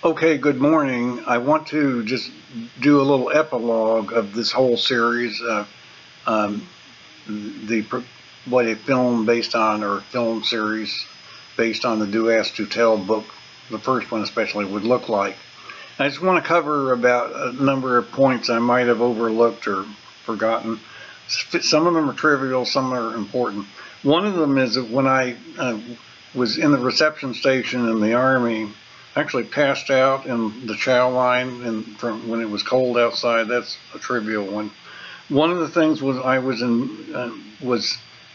Okay, good morning. I want to just do a little epilogue of this whole series, um, the what a film based on, or film series based on the Do Ask to Tell book, the first one especially, would look like. I just want to cover about a number of points I might have overlooked or forgotten. Some of them are trivial, some are important. One of them is that when I was in the reception station in the Army, I actually passed out in the chow line and from when it was cold outside. That's a trivial one. One of the things was I was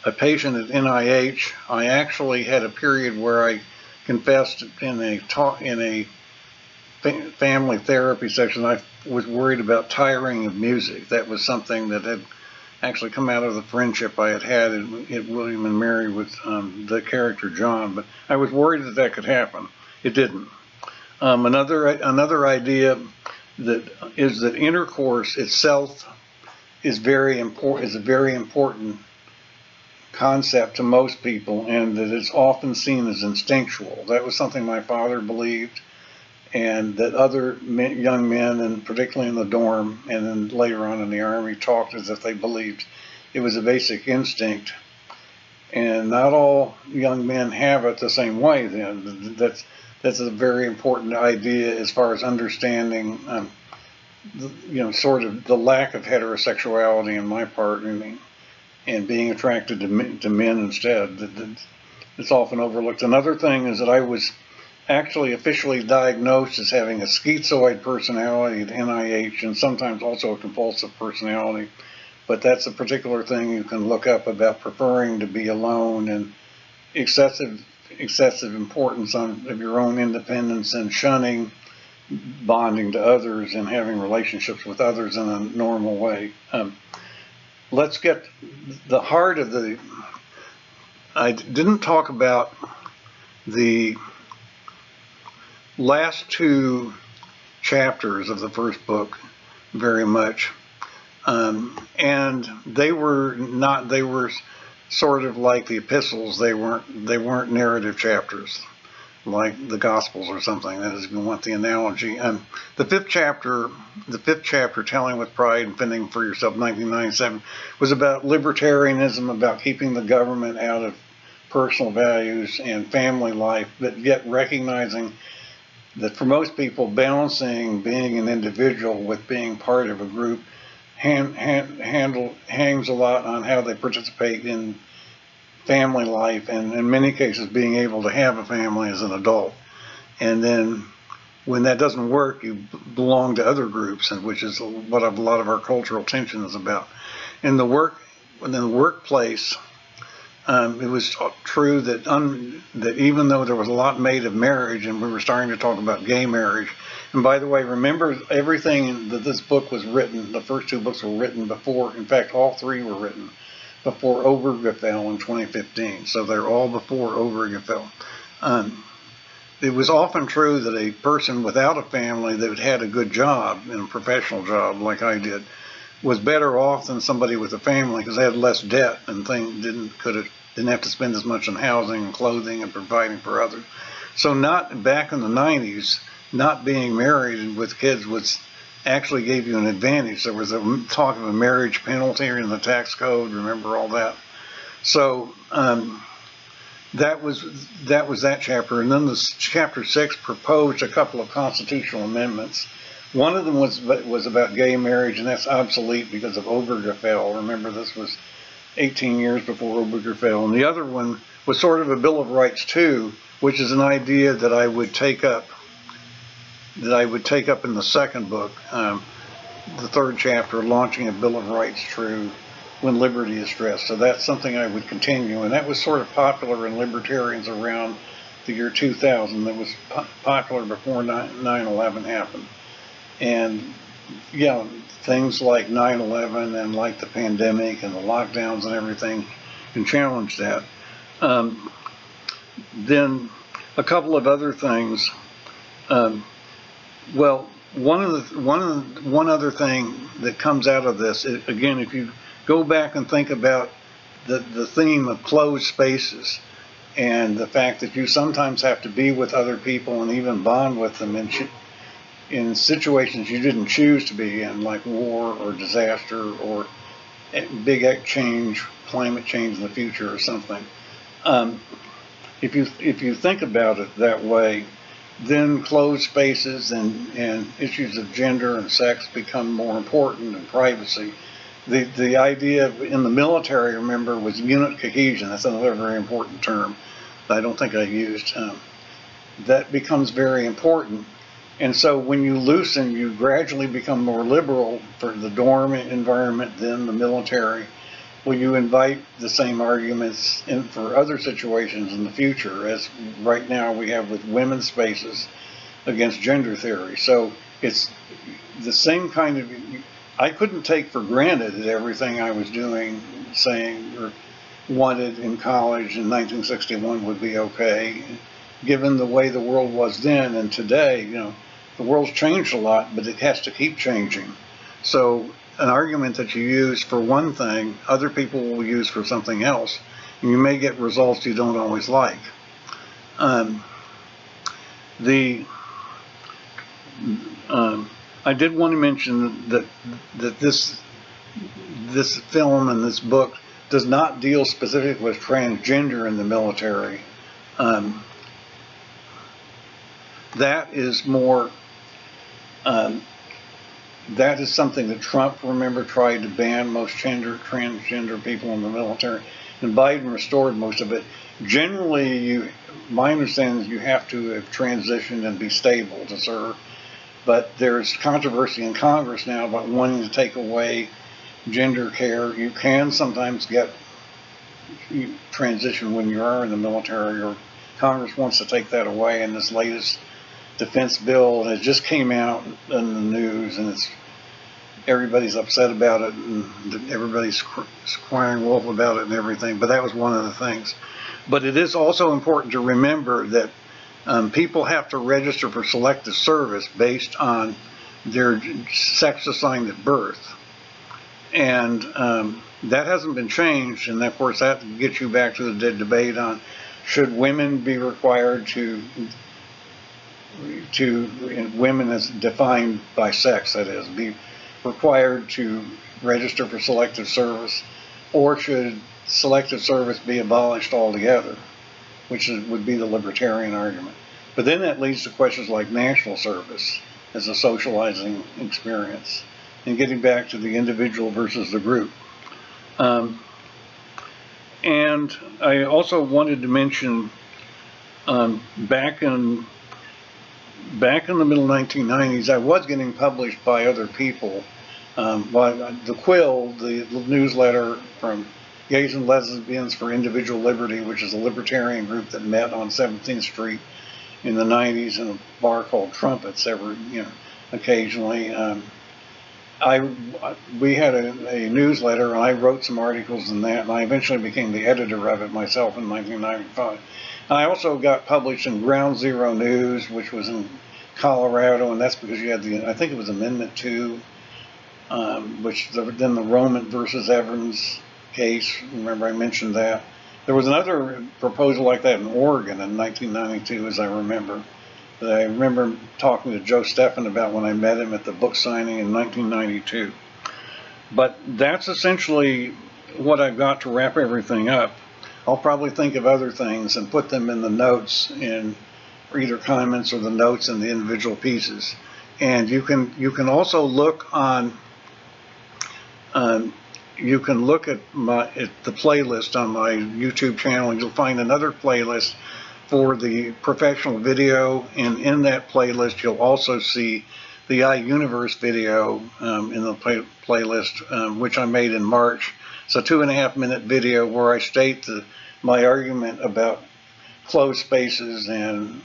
a patient at NIH. I actually had a period where I confessed in a talk in a family therapy session. I was worried about tiring of music. That was something that had actually come out of the friendship I had had at William and Mary with the character John. But I was worried that that could happen. It didn't. Another idea that is that intercourse itself is very important. Is a very important concept to most people, and that it's often seen as instinctual. That was something my father believed, and that other young men, and particularly in the dorm, and then later on in the Army, talked as if they believed it was a basic instinct. And not all young men have it the same way. Then that's a very important idea as far as understanding, sort of the lack of heterosexuality in my part, and being attracted to men instead. It's often overlooked. Another thing is that I was actually officially diagnosed as having a schizoid personality at NIH, and sometimes also a compulsive personality. But that's a particular thing you can look up about preferring to be alone, and excessive importance of your own independence, and shunning bonding to others and having relationships with others in a normal way. Let's get the heart of the. I didn't talk about the last two chapters of the first book very much, and they were not. They were sort of like the epistles. They weren't narrative chapters like the Gospels or something. That is, if you want the analogy. The fifth chapter, Telling with Pride and Fending for Yourself, 1997, was about libertarianism, about keeping the government out of personal values and family life, but yet recognizing that for most people, balancing being an individual with being part of a group hangs a lot on how they participate in family life, and in many cases being able to have a family as an adult. And then when that doesn't work, you belong to other groups, and which is what a lot of our cultural tension is about. In the workplace, it was true that that even though there was a lot made of marriage, and we were starting to talk about gay marriage. And by the way, remember, everything that this book was written, the first two books were written before. In fact, all three were written before Obergefell in 2015. So they're all before Obergefell. It was often true that a person without a family that had a good job, and a professional job like I did, was better off than somebody with a family because they had less debt and didn't have to spend as much on housing and clothing and providing for others. So not back in the 90s, not being married and with kids was actually gave you an advantage. There was a talk of a marriage penalty in the tax code. Remember all that? So that was that chapter. And then chapter 6 proposed a couple of constitutional amendments. One of them was about gay marriage, and that's obsolete because of Obergefell. Remember, this was 18 years before Obergefell. And the other one was sort of a Bill of Rights too, which is an idea that I would take up in the second book, the third chapter, launching a Bill of Rights true when liberty is stressed. So that's something I would continue, and that was sort of popular in libertarians around the year 2000. That was popular before 9/11 happened. And things like 9/11 and like the pandemic and the lockdowns and everything can challenge that. Then a couple of other things. One other thing that comes out of this, again, if you go back and think about the theme of closed spaces, and the fact that you sometimes have to be with other people and even bond with them in situations you didn't choose to be in, like war or disaster or big climate change in the future or something. If you think about it that way, then closed spaces and issues of gender and sex become more important, and privacy. The idea in the military, remember, was unit cohesion. That's another very important term that I don't think I used. That becomes very important. And so when you loosen, you gradually become more liberal for the dorm environment, then the military. Will you invite the same arguments for other situations in the future, as right now we have with women's spaces against gender theory? So it's the same kind of, I couldn't take for granted that everything I was doing, saying, or wanted in college in 1961 would be okay, given the way the world was then. And today, the world's changed a lot, but it has to keep changing. So an argument that you use for one thing, other people will use for something else, and you may get results you don't always like. I did want to mention that this film and this book does not deal specifically with transgender in the military. That is more. That is something that Trump, remember, tried to ban most transgender people in the military, and Biden restored most of it. Generally, my understanding is you have to have transitioned and be stable to serve, but there's controversy in Congress now about wanting to take away gender care. You can sometimes get transition when you are in the military, or Congress wants to take that away, and this latest defense bill that just came out in the news, and everybody's upset about it, and everybody's crying wolf about it and everything, but that was one of the things. But it is also important to remember that people have to register for selective service based on their sex assigned at birth, and that hasn't been changed. And of course that gets you back to the debate on should women be required to women as defined by sex, that is, be required to register for selective service, or should selective service be abolished altogether, which would be the libertarian argument. But then that leads to questions like national service as a socializing experience, and getting back to the individual versus the group. And I also wanted to mention back in the middle 1990s, I was getting published by other people. By the Quill, the newsletter from Gays and Lesbians for Individual Liberty, which is a libertarian group that met on 17th Street in the 90s in a bar called Trumpets occasionally. We had a newsletter, and I wrote some articles in that, and I eventually became the editor of it myself in 1995. And I also got published in Ground Zero News, which was in Colorado, and that's because you had I think it was Amendment 2, which then the Roman versus Evans case. Remember I mentioned that. There was another proposal like that in Oregon in 1992, as I remember, that I remember talking to Joe Steffen about when I met him at the book signing in 1992. But that's essentially what I've got to wrap everything up. I'll probably think of other things and put them in the notes or either comments or the notes in the individual pieces. And you can also look on you can look at the playlist on my YouTube channel, and you'll find another playlist for the professional video, and in that playlist you'll also see the iUniverse video in the playlist, which I made in March. It's a 2.5-minute video where I state my argument about closed spaces and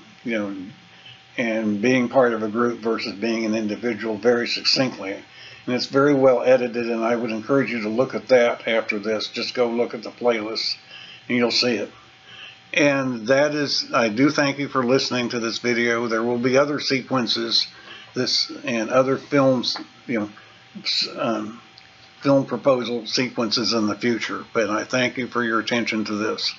and being part of a group versus being an individual very succinctly. And it's very well edited, and I would encourage you to look at that after this. Just go look at the playlist and you'll see it. And I do thank you for listening to this video. There will be other sequences, and other films, film proposal sequences in the future. But I thank you for your attention to this.